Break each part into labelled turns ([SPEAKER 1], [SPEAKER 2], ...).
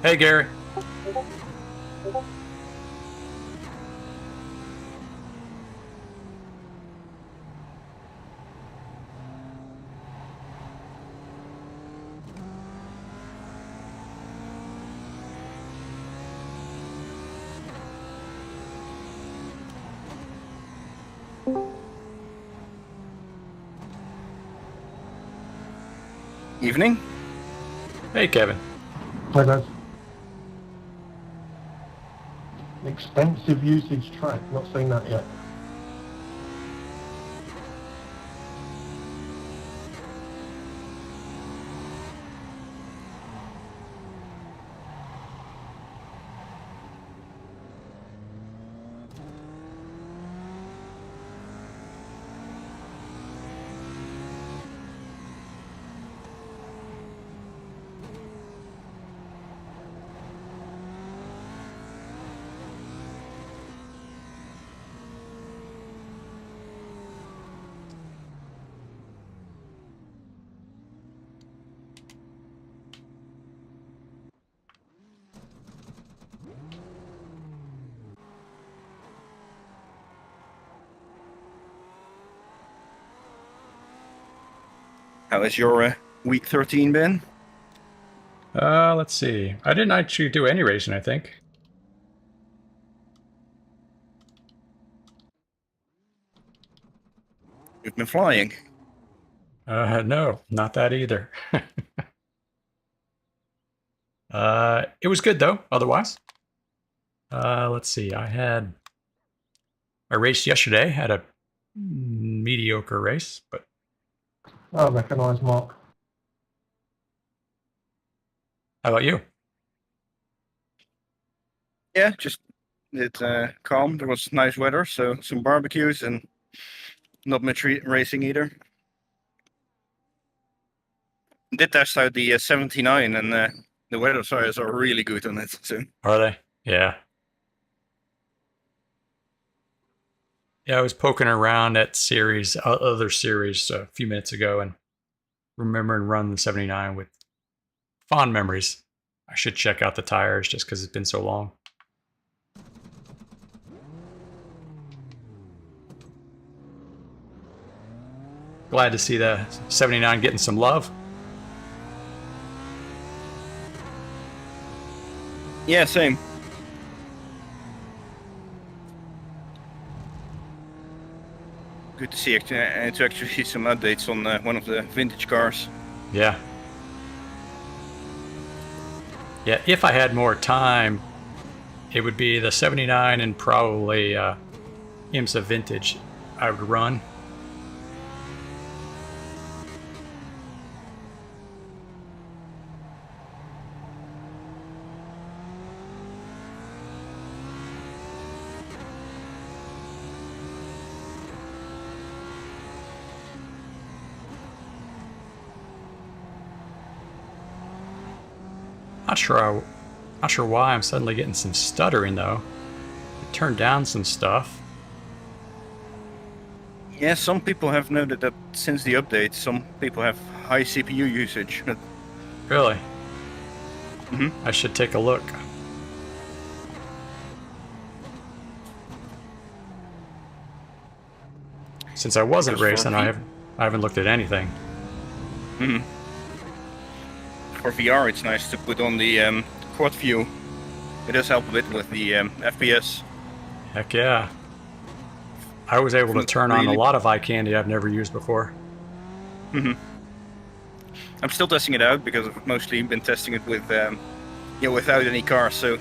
[SPEAKER 1] Hey, Gary.
[SPEAKER 2] Evening.
[SPEAKER 1] Hey, Kevin.
[SPEAKER 3] Hi guys. Expensive usage track, not seen that yet.
[SPEAKER 2] How has your week 13 been?
[SPEAKER 1] Let's see. I didn't actually do any racing, I think.
[SPEAKER 2] You've been flying.
[SPEAKER 1] No, not that either. It was good though, otherwise. Let's see. I raced yesterday, had a mediocre race, but
[SPEAKER 3] I recognise Mark.
[SPEAKER 1] how about you?
[SPEAKER 2] Yeah, just it's calm. There was nice weather, so some barbecues and not much racing either. Did test out the 79 and the weather tires are really good on it. So
[SPEAKER 1] Are they? Yeah. Yeah, I was poking around at other series a few minutes ago and remembering running the 79 with fond memories. I should check out the tires just because it's been so long. Glad to see the 79 getting some love.
[SPEAKER 2] yeah, same. Good to see to actually see some updates on one of the vintage cars.
[SPEAKER 1] Yeah. Yeah, if I had more time, it would be the 79 and probably IMSA Vintage I would run. Not sure why I'm suddenly getting some stuttering though. I turned down some stuff.
[SPEAKER 2] Yeah, some people have noted that since the update, some people have high CPU usage.
[SPEAKER 1] Really?
[SPEAKER 2] Mm-hmm.
[SPEAKER 1] I should take a look. Since I wasn't racing, I haven't looked at anything.
[SPEAKER 2] Mm-hmm. For VR, it's nice to put on the quad view. It does help a bit with the FPS.
[SPEAKER 1] Heck yeah. I was able to turn on a lot of eye candy I've never used before.
[SPEAKER 2] Mm-hmm. I'm still testing it out because I've mostly been testing it with, without any cars. So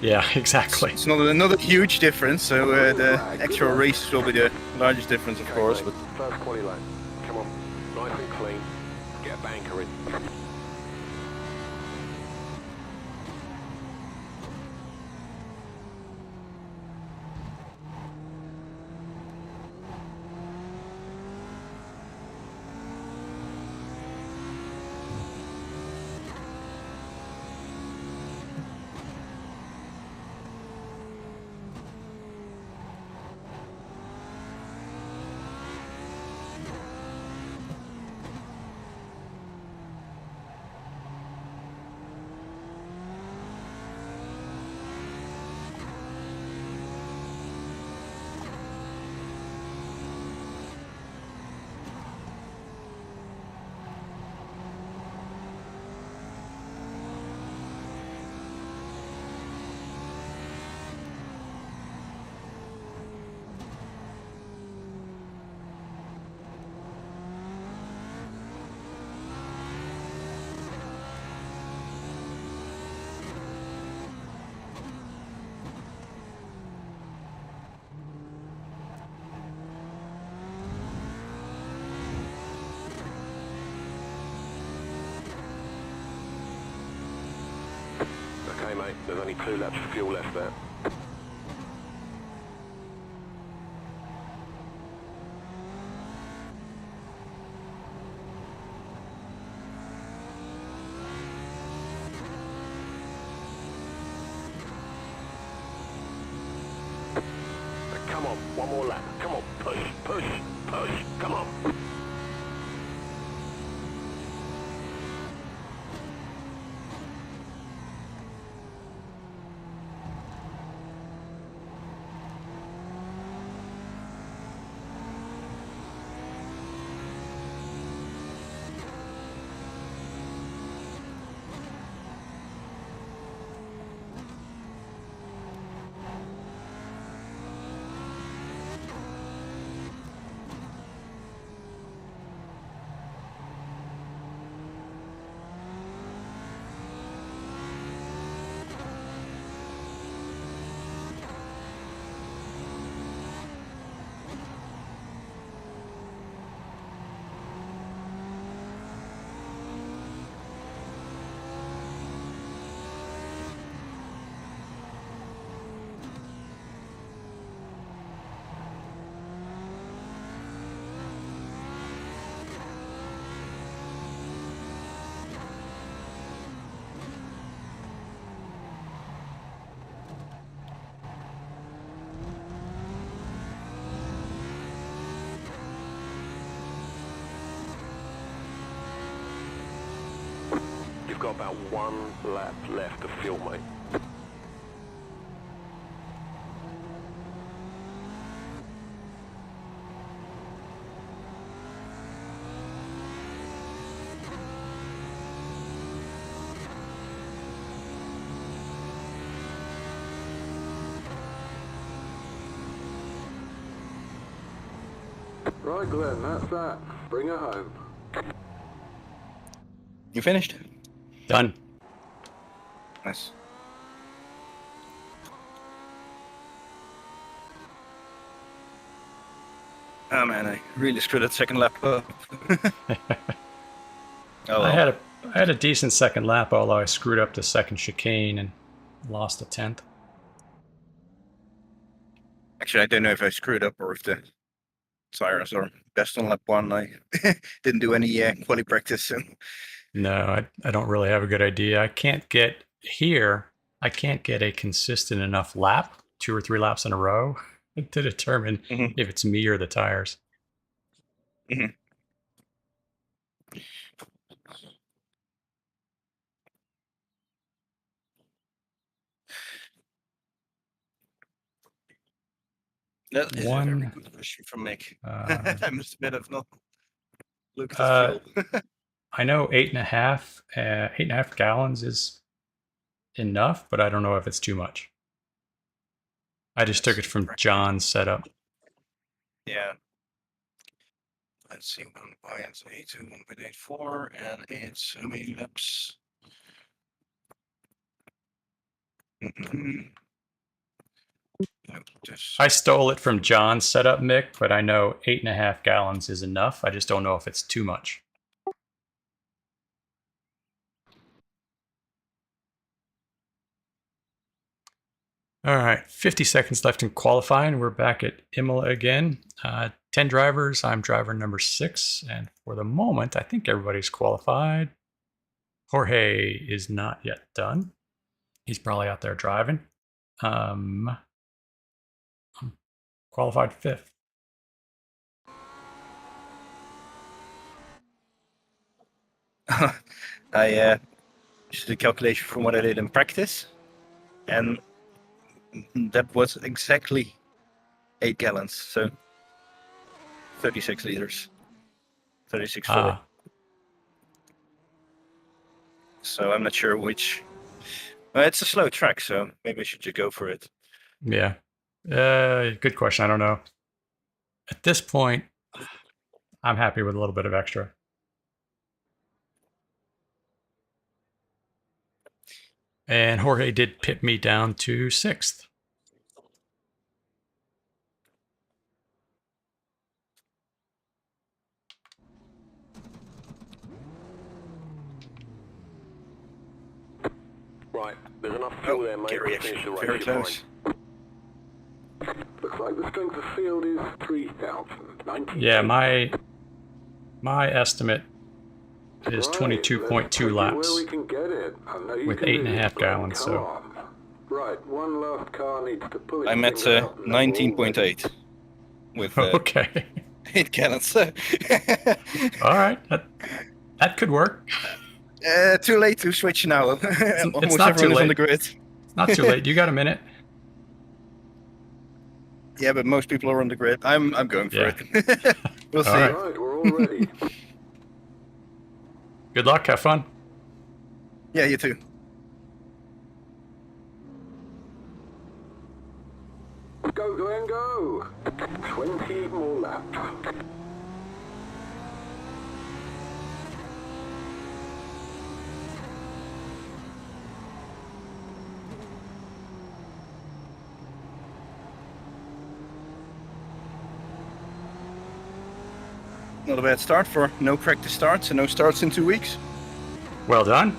[SPEAKER 1] yeah, exactly.
[SPEAKER 2] It's not another huge difference. So the actual race will be the largest difference, of course. But
[SPEAKER 4] first quali lap, come on, nice and clean. Get a banker in. Okay, mate. There's only 2 laps of fuel left there. Come on, one more lap. Come on, push, push, push. Come on. You've got about 1 lap left of fuel, mate.
[SPEAKER 5] Right, Glenn, that's that. Bring her home.
[SPEAKER 2] You finished?
[SPEAKER 1] Done.
[SPEAKER 2] Nice. Oh man, I really screwed that second lap up. Oh
[SPEAKER 1] I
[SPEAKER 2] well.
[SPEAKER 1] had a decent second lap, although I screwed up the second chicane and lost a 10th.
[SPEAKER 2] Actually, I don't know if I screwed up or if the tires are best on lap 1. I didn't do any quali practice, so
[SPEAKER 1] No, I don't really have a good idea. I can't get a consistent enough lap, 2 or 3 laps in a row, to determine
[SPEAKER 2] Mhm.
[SPEAKER 1] if it's me or the tires.
[SPEAKER 2] Mhm. That is a very
[SPEAKER 1] One,
[SPEAKER 2] good question from Mick.
[SPEAKER 1] uh,
[SPEAKER 2] I must admit I've not looked at
[SPEAKER 1] uh,
[SPEAKER 2] fuel.
[SPEAKER 1] I know 8.5 gallons is enough, but I don't know if it's too much. I just took it from John's setup.
[SPEAKER 2] Yeah. Let's see, 1.8 to 1.84, and it's how many laps?
[SPEAKER 1] I stole it from John's setup, Mick, but I know 8.5 gallons is enough. I just don't know if it's too much. All right, 50 seconds left in qualifying. We're back at Imola again. 10 drivers. I'm driver number 6. And for the moment, I think everybody's qualified. Jorge is not yet done. He's probably out there driving. I'm qualified 5th.
[SPEAKER 2] I just did a calculation from what I did in practice, and that was exactly 8 gallons, so 36 liters, 36.4. So I'm not sure which. It's a slow track, so maybe I should just go for it.
[SPEAKER 1] Yeah. Good question. I don't know. At this point, I'm happy with a little bit of extra. And Jorge did pit me down to 6th.
[SPEAKER 4] Right, there's enough fuel there, mate.
[SPEAKER 2] Get
[SPEAKER 4] to
[SPEAKER 2] reaction.
[SPEAKER 4] finish the race.
[SPEAKER 2] Very
[SPEAKER 4] You're
[SPEAKER 2] close.
[SPEAKER 4] fine.
[SPEAKER 5] Looks like the strength of field is 3,090.
[SPEAKER 1] Yeah, my estimate is
[SPEAKER 5] Right,
[SPEAKER 1] 22.2
[SPEAKER 5] let's take it where we
[SPEAKER 1] laps.
[SPEAKER 5] can get it. I know you
[SPEAKER 1] With
[SPEAKER 5] can
[SPEAKER 1] 8.5
[SPEAKER 5] do this, Glenn.
[SPEAKER 1] gallons,
[SPEAKER 5] Come
[SPEAKER 1] so-
[SPEAKER 5] on. Right, one last car needs to pull its
[SPEAKER 2] I'm at
[SPEAKER 5] finger out and then we're all ready.
[SPEAKER 2] 19.8 with
[SPEAKER 1] Okay.
[SPEAKER 2] 8 gallons.
[SPEAKER 1] All right. That could work.
[SPEAKER 2] Too late to switch now. Almost
[SPEAKER 1] not too
[SPEAKER 2] everyone is on
[SPEAKER 1] late.
[SPEAKER 2] the grid.
[SPEAKER 1] It's not too late. You got a minute.
[SPEAKER 2] Yeah, but most people are on the grid. I'm going for
[SPEAKER 1] Yeah.
[SPEAKER 2] it. We'll see.
[SPEAKER 1] All right.
[SPEAKER 5] Right, we're all ready.
[SPEAKER 1] Good luck. Have fun.
[SPEAKER 2] Yeah, you too.
[SPEAKER 5] Go, Glenn, go! 20 more laps.
[SPEAKER 2] Not a bad start for no practice starts and no starts in 2 weeks.
[SPEAKER 1] Well done.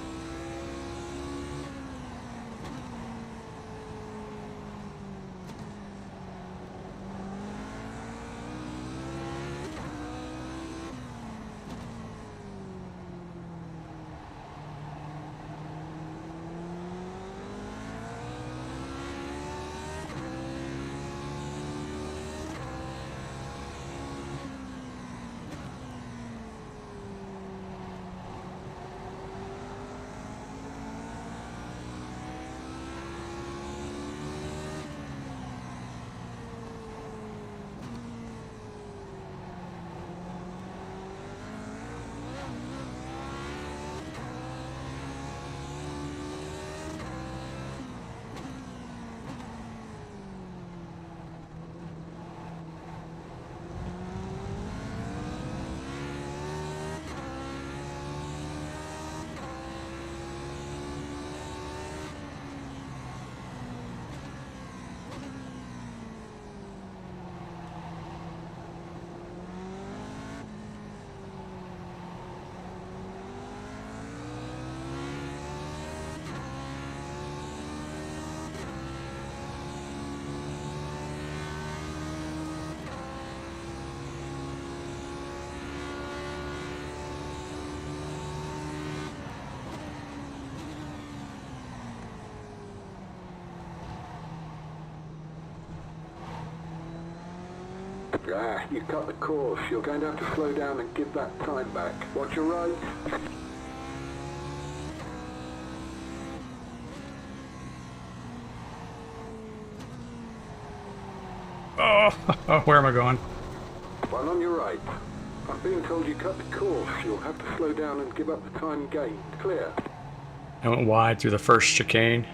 [SPEAKER 5] Ah, you cut the course. You're going to have to slow down and give that time back. Watch your right.
[SPEAKER 1] Oh, where am I going?
[SPEAKER 5] One on your right. I'm being told you cut the course. You'll have to slow down and give up the time gained. Clear.
[SPEAKER 1] I went wide through the first chicane.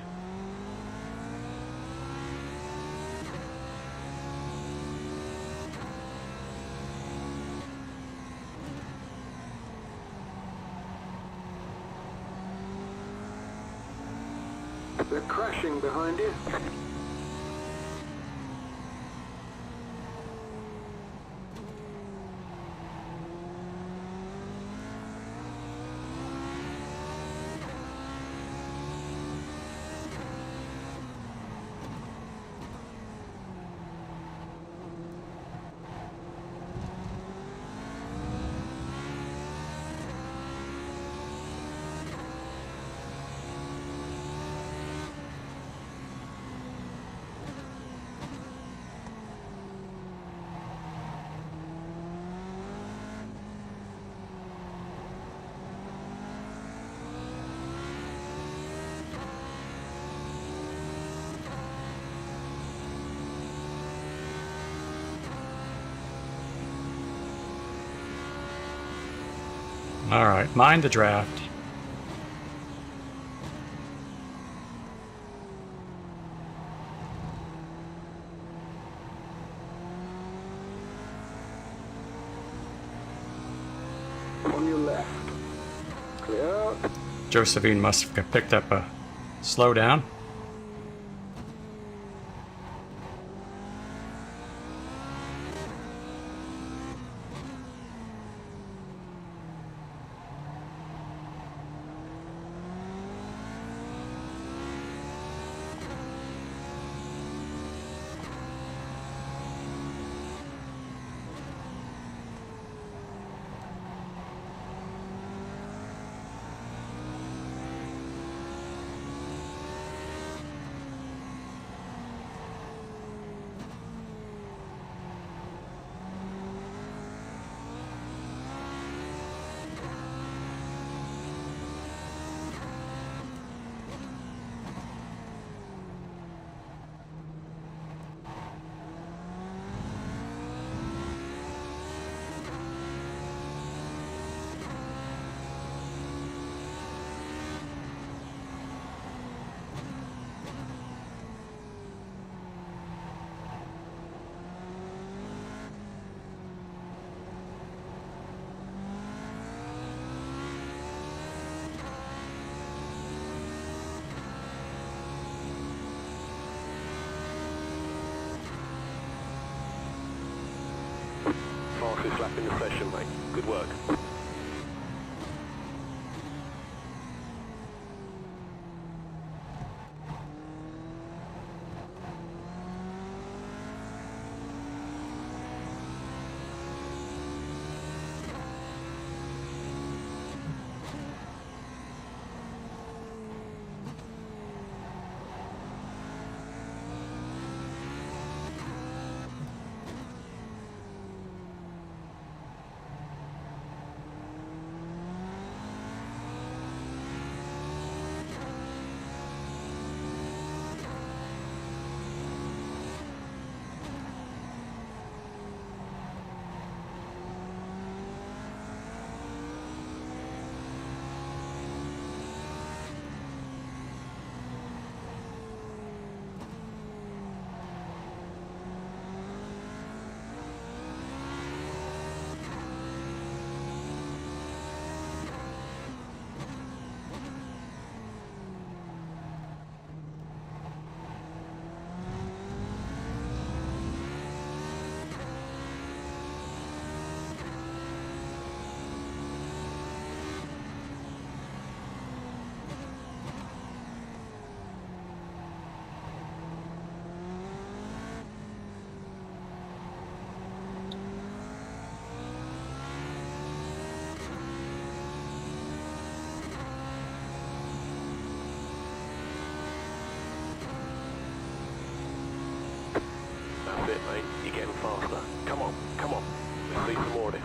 [SPEAKER 5] They're crashing behind you.
[SPEAKER 1] All right, mind the draft.
[SPEAKER 5] On your left. Clear.
[SPEAKER 1] Josephine must have picked up a slowdown.
[SPEAKER 4] Fastest lap in the session, mate. Good work. That's it, mate. You're getting faster. Come on, come on. Let's see some more of this.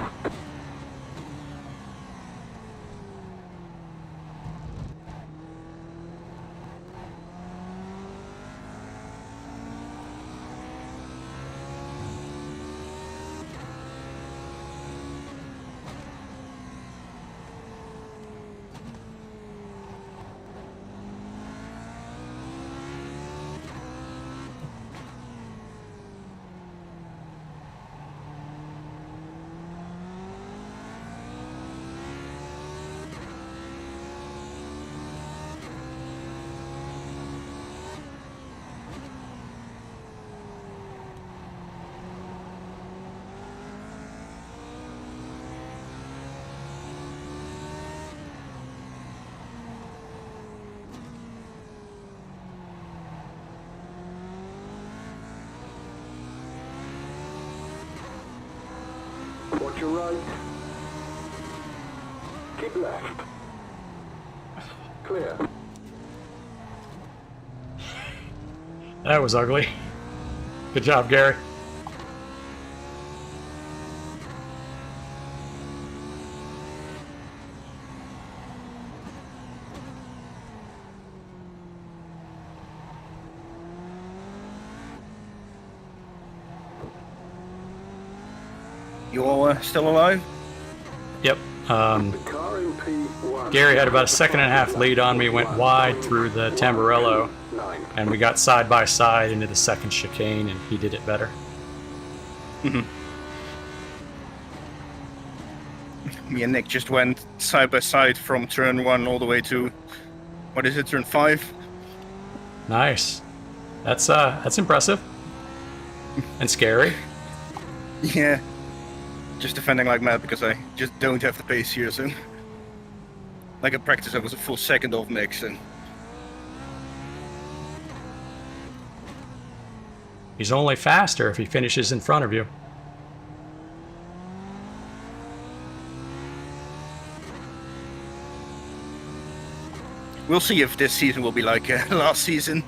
[SPEAKER 5] Watch your right. Keep left. Clear.
[SPEAKER 1] That was ugly. Good job, Gary.
[SPEAKER 2] You all still alive?
[SPEAKER 1] Yep.
[SPEAKER 5] The car in P1.
[SPEAKER 1] Gary had about a second and a half lead on me, went wide through the Tamburello,
[SPEAKER 5] 9.
[SPEAKER 1] and we got side by side into the second chicane, and he did it better.
[SPEAKER 2] Me and Nick just went side by side from turn 1 all the way to, what is it, turn 5?
[SPEAKER 1] Nice. That's impressive. And scary.
[SPEAKER 2] Yeah. Just defending like mad because I just don't have the pace here, so... Like at practice I was a full second off mix and...
[SPEAKER 1] He's only faster if he finishes in front of you.
[SPEAKER 2] We'll see if this season will be like last season.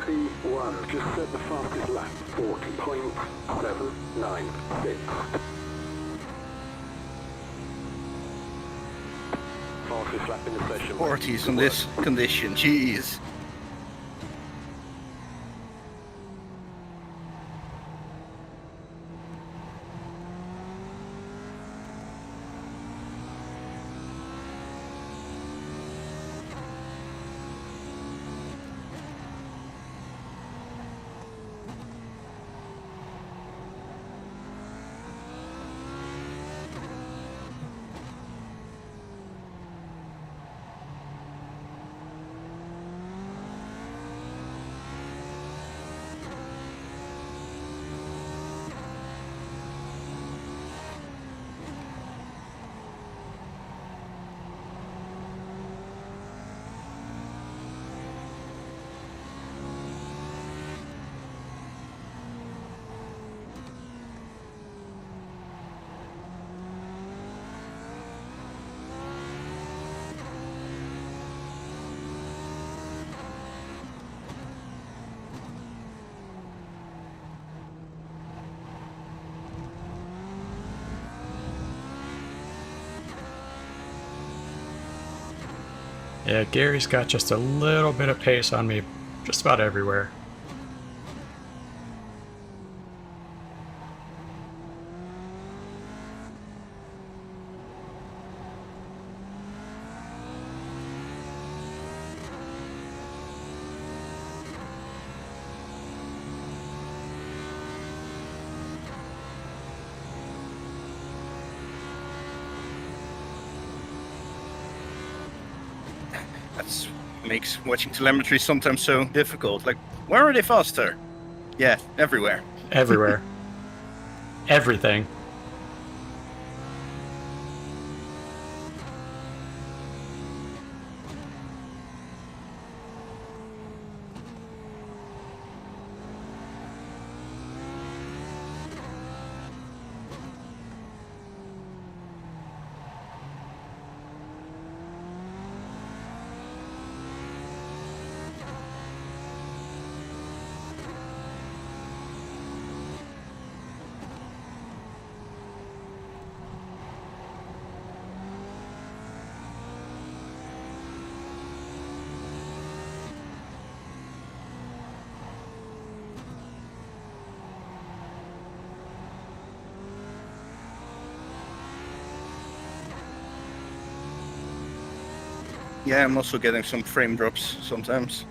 [SPEAKER 5] P1. Just set the fastest lap. 40.796.
[SPEAKER 4] Fastest lap in the session.
[SPEAKER 2] 40s on this condition, jeez.
[SPEAKER 1] Yeah, Gary's got just a little bit of pace on me just about everywhere.
[SPEAKER 2] That makes watching telemetry sometimes so difficult. Like, where are they faster? Yeah, everywhere.
[SPEAKER 1] Everywhere. Everything.
[SPEAKER 2] Yeah, I'm also getting some frame drops sometimes.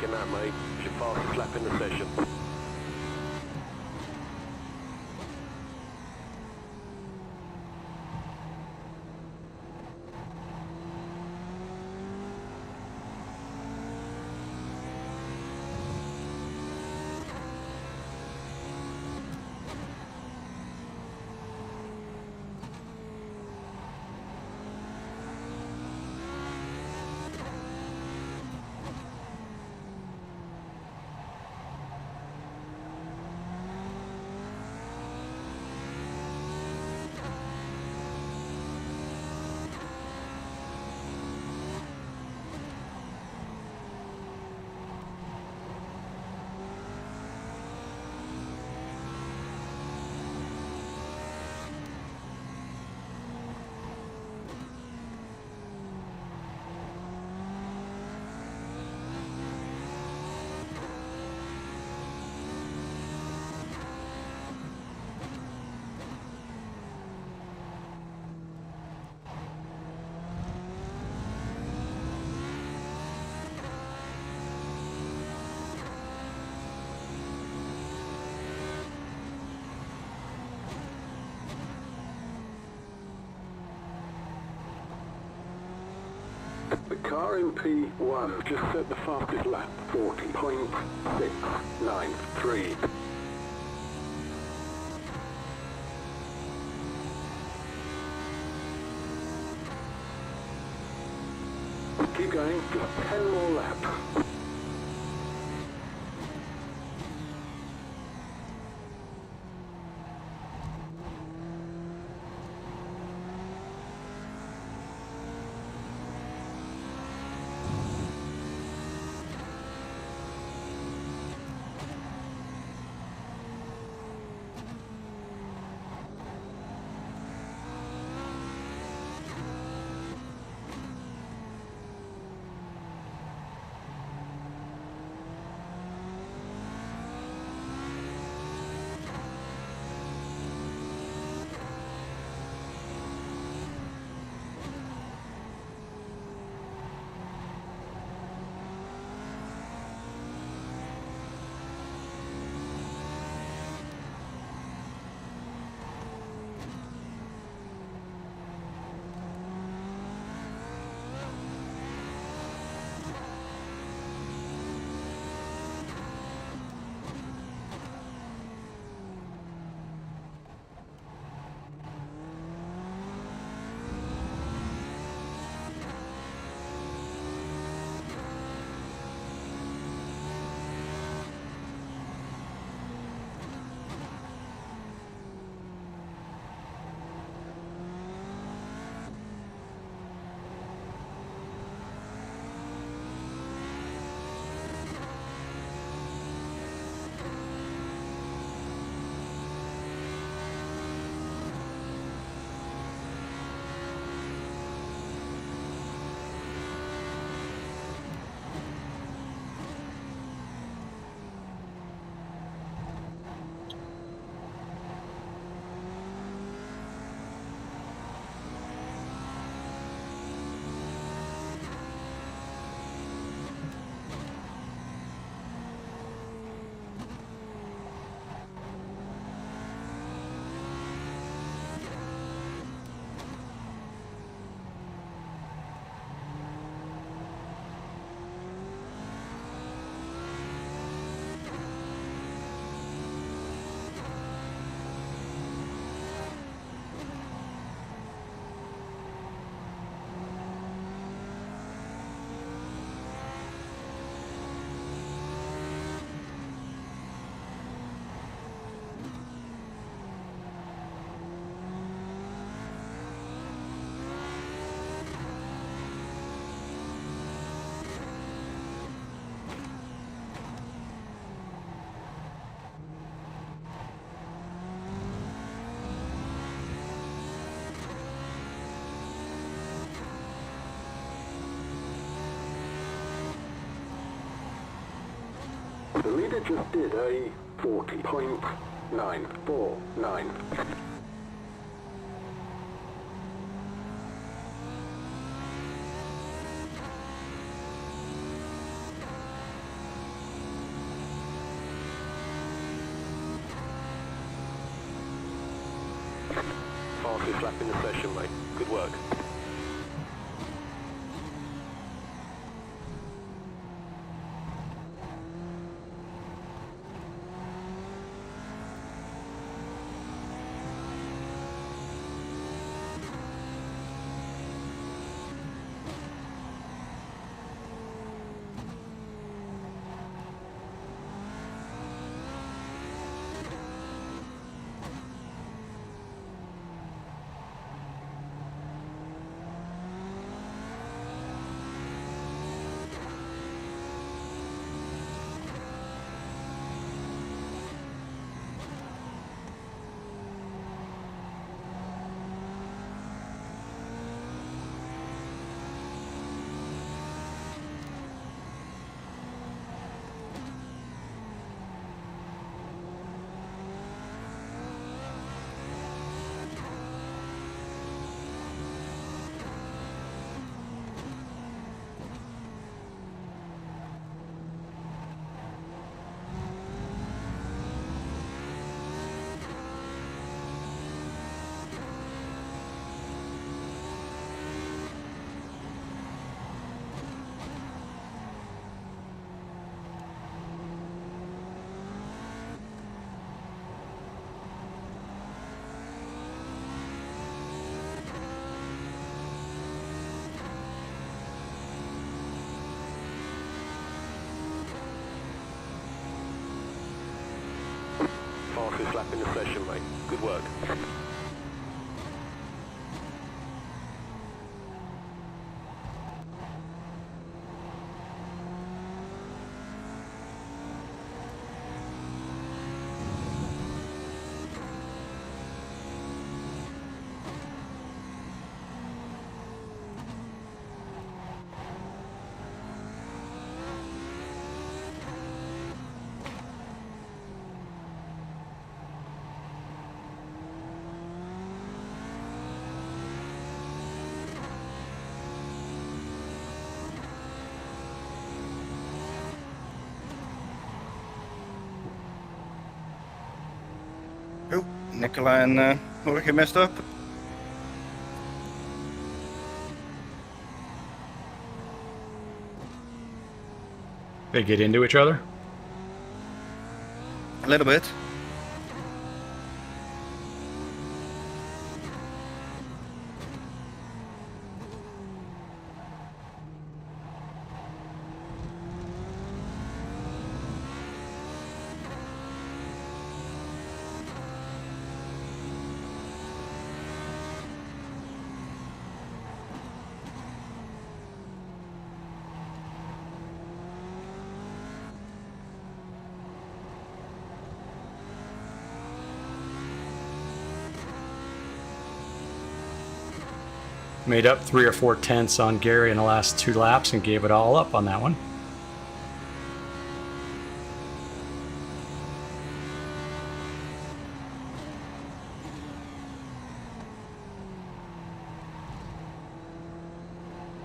[SPEAKER 4] Taking that, mate. It's your fastest lap in the session.
[SPEAKER 5] The car in P1 just set the fastest lap, 40.693. Keep going, just 10 more laps. The leader just did a 40.949.
[SPEAKER 4] Fastest lap in the session, mate. Good work. Fastest lap in the session, mate. Good work.
[SPEAKER 2] Oh, Nicola and Jorge messed up.
[SPEAKER 1] They get into each other.
[SPEAKER 2] A little bit.
[SPEAKER 1] Made up 3 or 4 tenths on Gary in the last 2 laps and gave it all up on that one.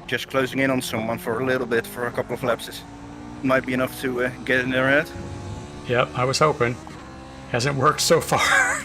[SPEAKER 2] Just closing in on someone for a little bit for a couple of laps might be enough to get in their head.
[SPEAKER 1] Yep, I was hoping. Hasn't worked so far.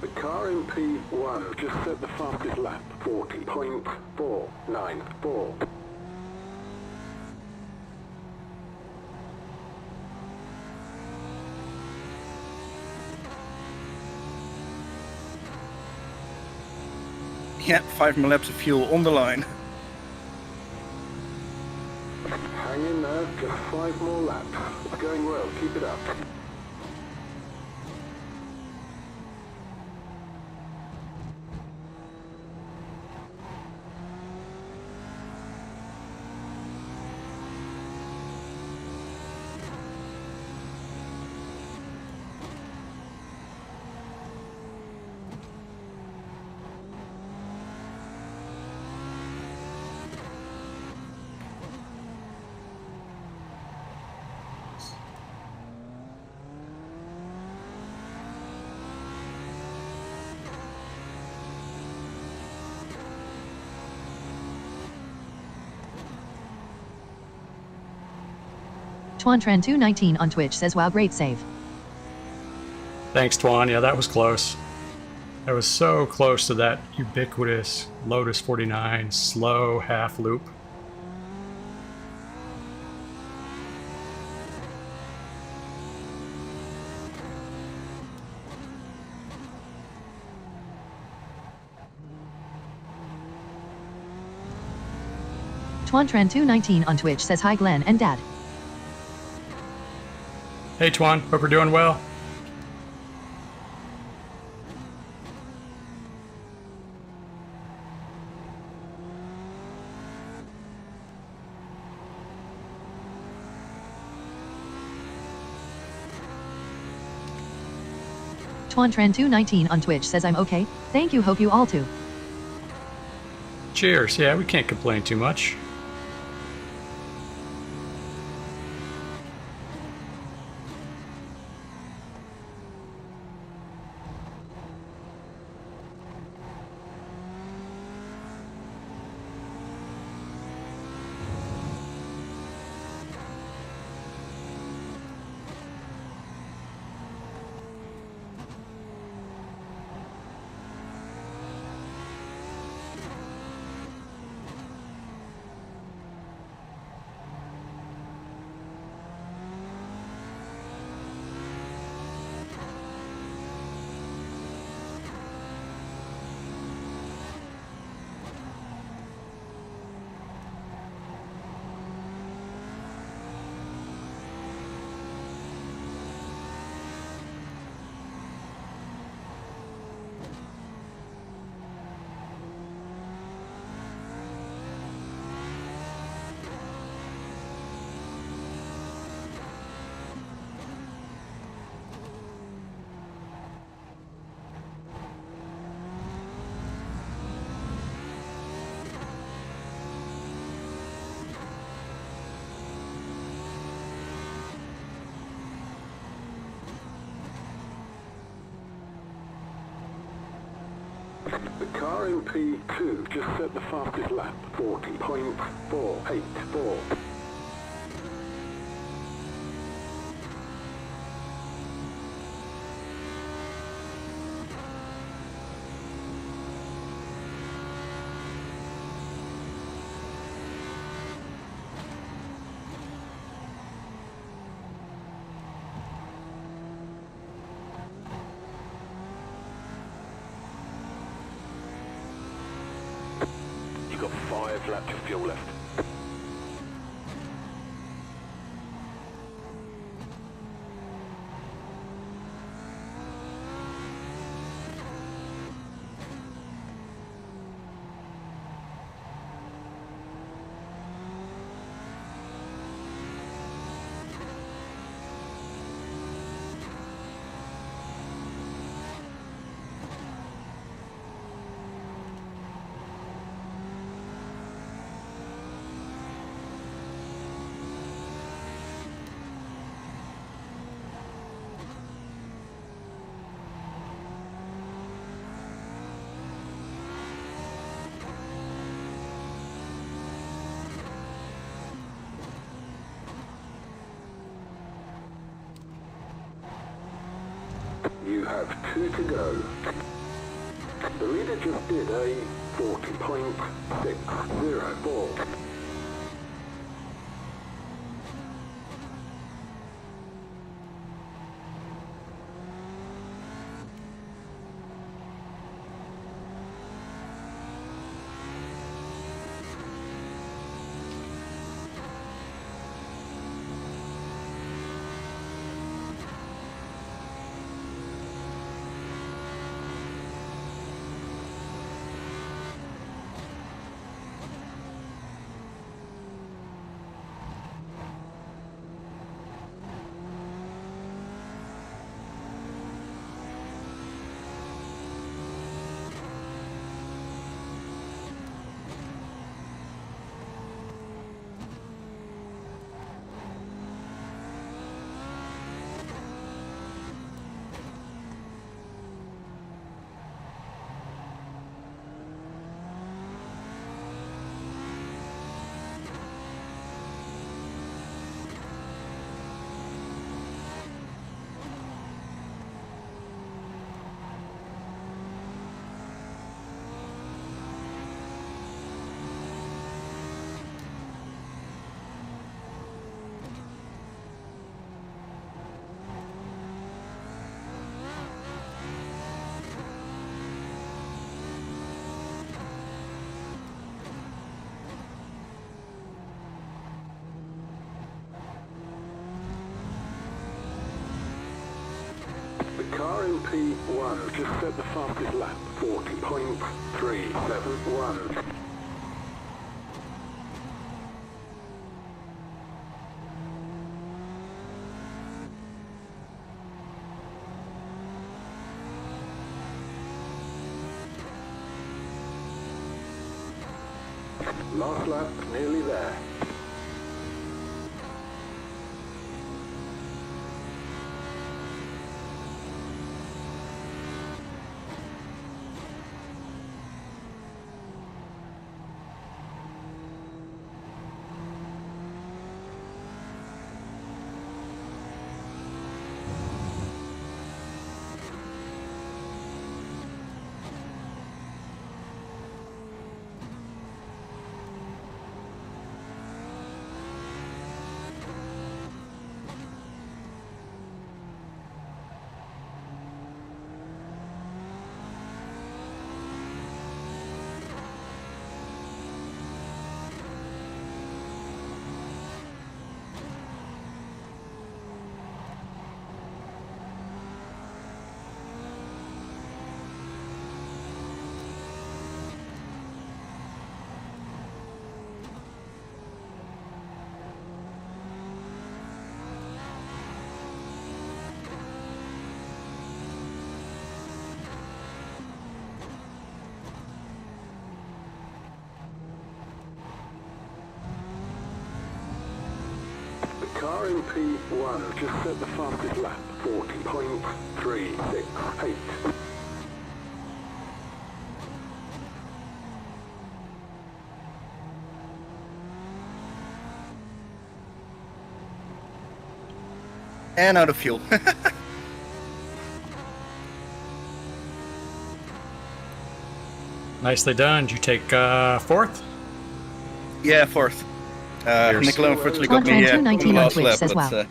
[SPEAKER 5] The car in P1 just set the fastest lap, 40.494.
[SPEAKER 2] Yeah, 5 more laps of fuel on the line.
[SPEAKER 5] Hang in there, just 5 more laps. It's going well, keep it up.
[SPEAKER 6] Twantran219 on Twitch says, wow, great save.
[SPEAKER 1] Thanks, Twan. Yeah, that was close. That was so close to that ubiquitous Lotus 49 slow half loop.
[SPEAKER 6] Twantran219 on Twitch says, hi Glenn and Dad.
[SPEAKER 1] Hey, Twan. Hope you're doing well.
[SPEAKER 6] Twantran219 on Twitch says, I'm okay. Thank you, hope you all too.
[SPEAKER 1] Cheers. Yeah, we can't complain too much.
[SPEAKER 5] The car in P2 just set the fastest lap, 40.484.
[SPEAKER 4] You've got 5 laps of fuel left.
[SPEAKER 5] You have 2 to go. The leader just did a 40.604. MP1, just set the fastest lap. 40.371. Last lap, nearly there. Car in P1, just set the fastest lap. 40.368.
[SPEAKER 2] And out of fuel.
[SPEAKER 1] Nicely done. Did you take fourth?
[SPEAKER 2] Yeah, fourth.
[SPEAKER 1] Cheers.
[SPEAKER 2] Nicola unfortunately got me on the
[SPEAKER 6] 219 on
[SPEAKER 2] last
[SPEAKER 6] Twitch
[SPEAKER 2] lap,
[SPEAKER 6] says
[SPEAKER 2] but
[SPEAKER 6] wow.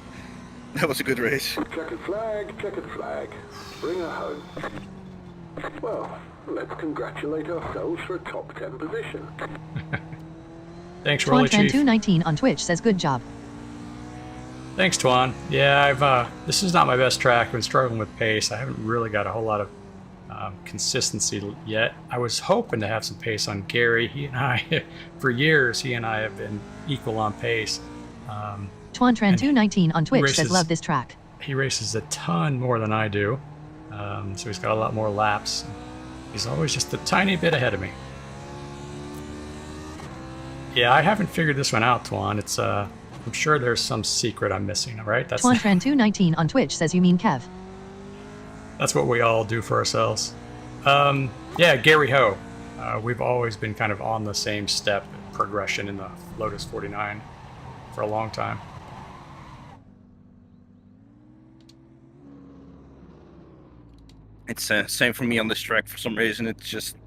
[SPEAKER 2] that was a good race.
[SPEAKER 5] Checkered flag, checkered flag. Bring her home. Well, let's congratulate ourselves for a top 10 position.
[SPEAKER 1] Thanks, Rolly Chief.
[SPEAKER 6] Twan219 on Twitch says good job.
[SPEAKER 1] Thanks, Twan. Yeah, this is not my best track. I've been struggling with pace. I haven't really got a whole lot of consistency yet. I was hoping to have some pace on Gary. He and I, for years, he and I have been equal on pace.
[SPEAKER 6] Twan219 on Twitch
[SPEAKER 1] races-
[SPEAKER 6] says love this track.
[SPEAKER 1] He races a ton more than I do, so he's got a lot more laps. He's always just a tiny bit ahead of me. Yeah, I haven't figured this one out, Twan. It's I'm sure there's some secret I'm missing, right?
[SPEAKER 6] Twan219 on Twitch says you mean Kev.
[SPEAKER 1] That's what we all do for ourselves. Yeah, Gary Ho. We've always been kind of on the same step progression in the Lotus 49 for a long time.
[SPEAKER 2] It's same for me on this track for some reason. It's just,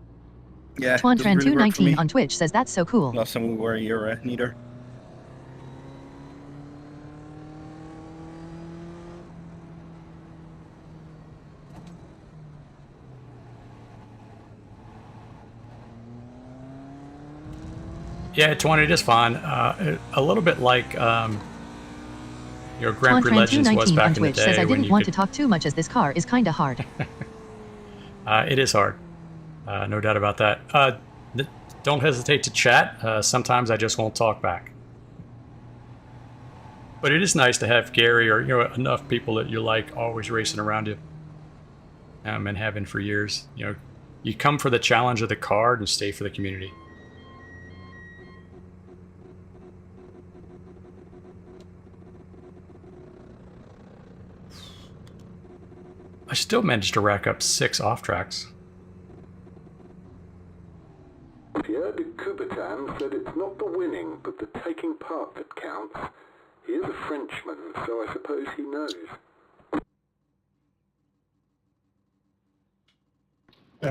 [SPEAKER 2] yeah, it doesn't really work for me.
[SPEAKER 6] Twan219 on Twitch says that's so cool.
[SPEAKER 2] Last time we were here, neither.
[SPEAKER 1] Yeah, 20 it is fun. A little bit like Grand Prix Legends was
[SPEAKER 6] Twan219
[SPEAKER 1] back
[SPEAKER 6] on
[SPEAKER 1] in the
[SPEAKER 6] Twitch
[SPEAKER 1] day.
[SPEAKER 6] says I
[SPEAKER 1] when
[SPEAKER 6] didn't
[SPEAKER 1] you
[SPEAKER 6] want
[SPEAKER 1] could-
[SPEAKER 6] to talk too much as this car is kinda hard.
[SPEAKER 1] It is hard. No doubt about that. Don't hesitate to chat. Sometimes I just won't talk back. But it is nice to have Gary or enough people that you like always racing around you. And have been for years. You come for the challenge of the card and stay for the community. I still managed to rack up 6 off tracks.
[SPEAKER 5] Pierre de Coubertin said it's not the winning, but the taking part that counts. He is a Frenchman, so I suppose he knows.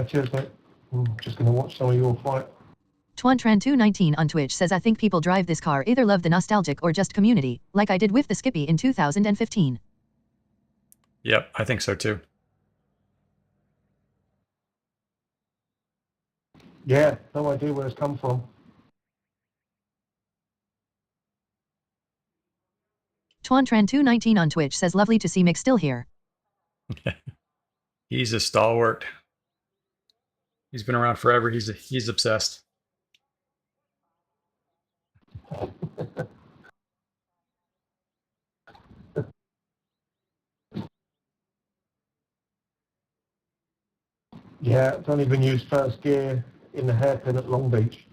[SPEAKER 3] Cheers, mate. I'm just going to watch some of your fight.
[SPEAKER 6] Twan219 on Twitch says I think people drive this car either love the nostalgic or just community, like I did with the Skippy in 2015.
[SPEAKER 1] Yep, I think so too.
[SPEAKER 3] Yeah, no idea where it's come from.
[SPEAKER 6] Twan219 on Twitch says lovely to see Mick still here.
[SPEAKER 1] He's a stalwart. He's been around forever. He's obsessed.
[SPEAKER 3] Yeah, it's only been used first gear in the hairpin at Long Beach.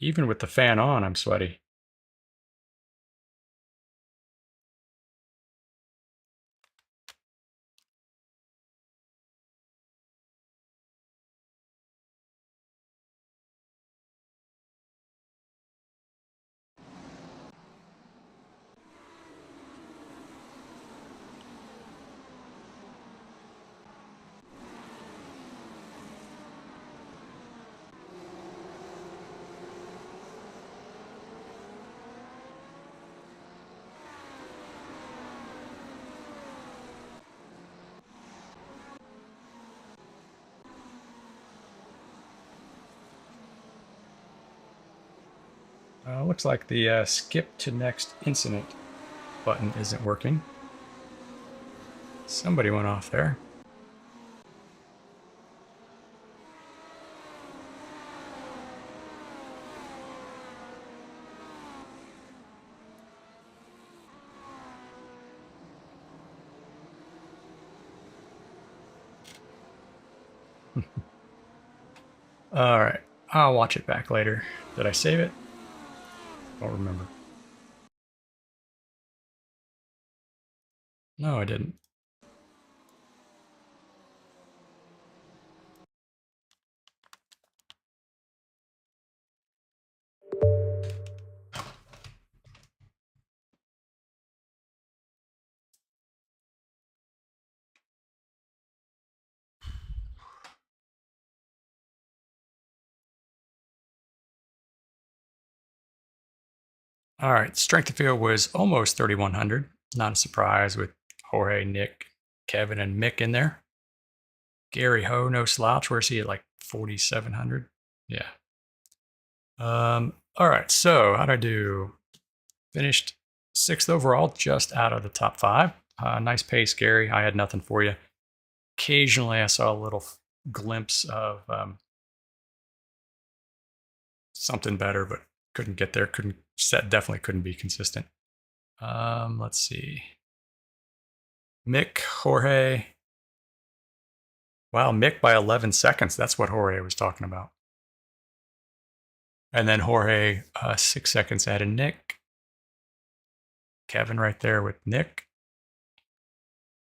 [SPEAKER 1] Even with the fan on, I'm sweaty. Looks like the skip to next incident button isn't working. Somebody went off there. All right, I'll watch it back later. Did I save it? Don't remember. No, I didn't. All right, strength of field was almost 3,100. Not a surprise with Jorge, Nick, Kevin, and Mick in there. Gary Ho, no slouch. Where's he at, like 4,700? Yeah. All right, so how'd I do? Finished 6th overall, just out of the top 5. Nice pace, Gary. I had nothing for you. Occasionally, I saw a little glimpse of something better, but couldn't get there. Definitely couldn't be consistent. Let's see. Mick, Jorge. Wow, Mick by 11 seconds. That's what Jorge was talking about. And then Jorge, 6 seconds ahead of Nick. Kevin right there with Nick.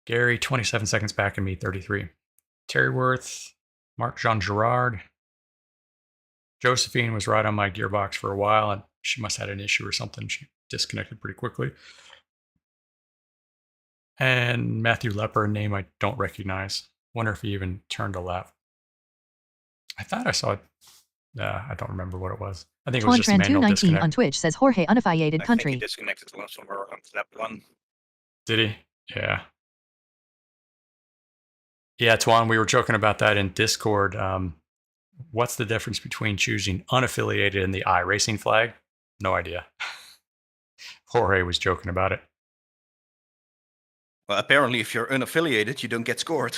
[SPEAKER 1] Gary, 27 seconds back of me, 33. Terry Worth, Mark Jean Girard. Josephine was right on my gearbox for a while, and she must have had an issue or something. She disconnected pretty quickly. And Matthew Lepper, a name I don't recognize. Wonder if he even turned a lap. I thought I saw it. I don't remember what it was. I think it was just a manual disconnect.
[SPEAKER 6] on Twitch says Jorge unaffiliated
[SPEAKER 2] I
[SPEAKER 6] country.
[SPEAKER 2] think he disconnected somewhere on lap 1.
[SPEAKER 1] Did he? Yeah. Yeah, Tuan, we were joking about that in Discord. What's the difference between choosing unaffiliated and the iRacing flag? No idea. Jorge was joking about it.
[SPEAKER 2] Well, apparently, if you're unaffiliated, you don't get scored.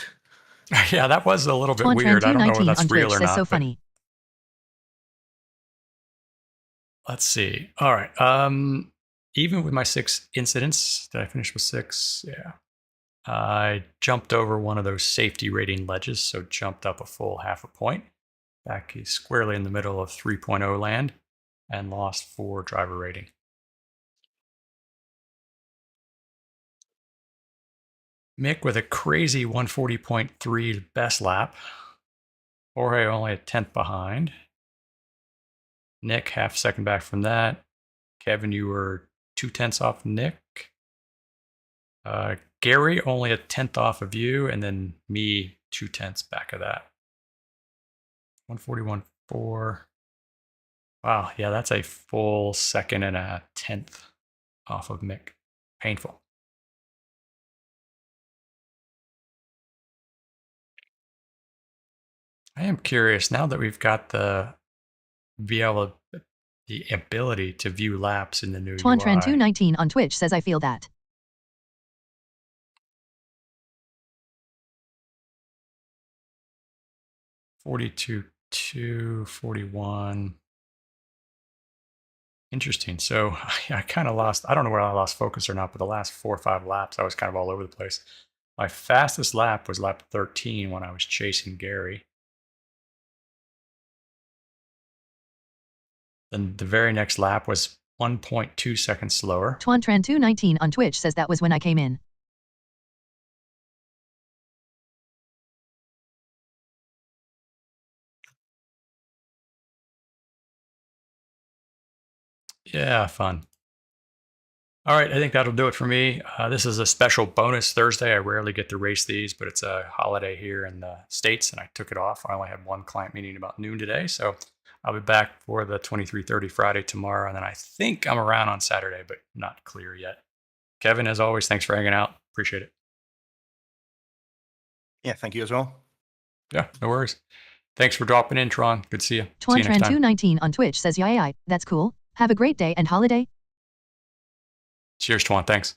[SPEAKER 1] Yeah, that was a little bit weird. I don't know if that's real or not.
[SPEAKER 6] So funny.
[SPEAKER 1] Let's see. All right. Even with my 6 incidents, did I finish with 6? Yeah. I jumped over one of those safety rating ledges, so jumped up a full half a point. Back squarely in the middle of 3.0 land and lost 4 driver rating. Mick with a crazy 140.3 best lap. Jorge only a 10th behind. Nick, half second back from that. Kevin, you were 2/10 off Nick. Gary, only a 10th off of you, and then me, 2/10 back of that. 141.4. Wow, yeah, that's a full second and a 10th off of Mick. Painful. I am curious now that we've got the the ability to view laps in the new UI.
[SPEAKER 6] Twantran219 on Twitch says I feel that.
[SPEAKER 1] 42.2, 41. Interesting. So I kind of lost, I don't know where I lost focus or not, but the last 4 or 5 laps, I was kind of all over the place. My fastest lap was lap 13 when I was chasing Gary. Then the very next lap was 1.2 seconds slower.
[SPEAKER 6] Twantran219 on Twitch says that was when I came in.
[SPEAKER 1] Yeah, fun. All right, I think that'll do it for me. This is a special bonus Thursday. I rarely get to race these, but it's a holiday here in the States, and I took it off. I only had one client meeting about noon today, so I'll be back for the 23:30 Friday tomorrow, and then I think I'm around on Saturday, but not clear yet. Kevin, as always, thanks for hanging out. Appreciate it.
[SPEAKER 2] Yeah, thank you as well.
[SPEAKER 1] Yeah, no worries. Thanks for dropping in, Tron. Good to see you. See you next time.
[SPEAKER 6] Twantran219 on Twitch says, yeah, that's cool. Have a great day and holiday.
[SPEAKER 1] Cheers, Twan. Thanks.